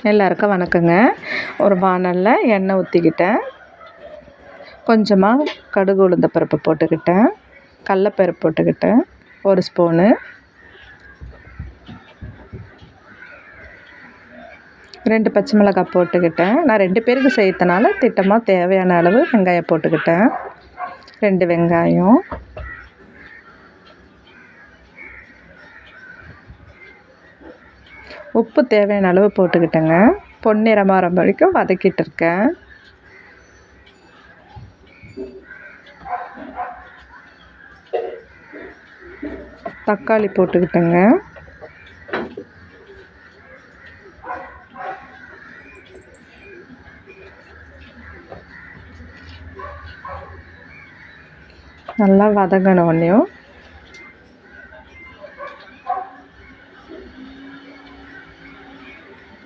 எல்லாருக்கும் வணக்கங்க. ஒரு வாணலில் எண்ணெய் ஊற்றிக்கிட்டேன். கொஞ்சமாக கடுகு உளுந்த பருப்பு போட்டுக்கிட்டேன். கடலப்பருப்பு போட்டுக்கிட்டேன் 1 ஸ்பூனு. 2 பச்சை மிளகாய் போட்டுக்கிட்டேன். நான் 2 பேருக்கு செய்யறதுனால திட்டமாக தேவையான அளவு வெங்காயம் போட்டுக்கிட்டேன். 2 வெங்காயம், உப்பு தேவையான அளவு போட்டுக்கிட்டேங்க. பொன்னிறமாக வர வரைக்கும் வதக்கிட்டு இருக்கேன். தக்காளி போட்டுக்கிட்டேங்க. நல்லா வதங்கினோடனையும்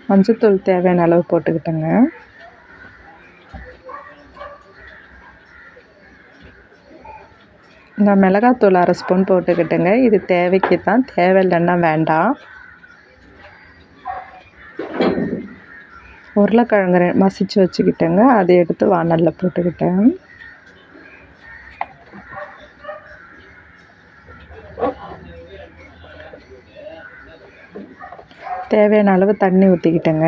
மஞ்சத்தூள் தேவையான அளவு போட்டுக்கிட்டேங்க. நான் மிளகாத்தூள் 1/2 ஸ்பூன் போட்டுக்கிட்டேங்க. இது தேவைக்கு தான், தேவையில்லைன்னா வேண்டாம். உருளைக்கிழங்கு மசிச்சு வச்சுக்கிட்டேங்க. அதை எடுத்து வாணலில் போட்டுக்கிட்டேன். தேவையான அளவு தண்ணி ஊற்றிக்கிட்டேங்க.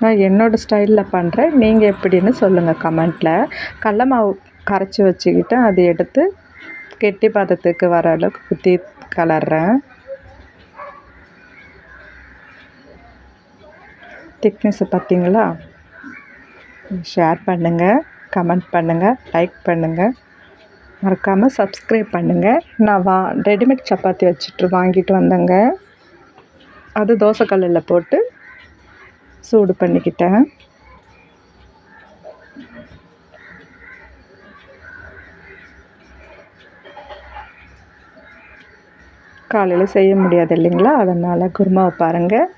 நான் என்னோடய ஸ்டைலில் பண்ணுறேன். நீங்கள் எப்படின்னு சொல்லுங்கள் கமெண்ட்டில். கடல மாவு கரைச்சி வச்சுக்கிட்டு அதை எடுத்து கெட்டி பதத்துக்கு வர அளவுக்கு ஊற்றி கலர்றேன். திக்னஸை பார்த்தீங்களா? ஷேர் பண்ணுங்கள், கமெண்ட் பண்ணுங்கள், லைக் பண்ணுங்கள், மறக்காமல் சப்ஸ்கிரைப் பண்ணுங்கள். நான் ரெடிமேட் சப்பாத்தி வாங்கிட்டு வந்தேங்க. அது தோசைக்கல்லில் போட்டு சூடு பண்ணிக்கிட்டேன். காலையில் செய்ய முடியாது இல்லைங்களா, அதனால் குருமாவை பாருங்கள்.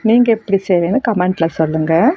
நீங்கள் எப்படி செய்வீங்கன்னு கமெண்ட்டில் சொல்லுங்கள்.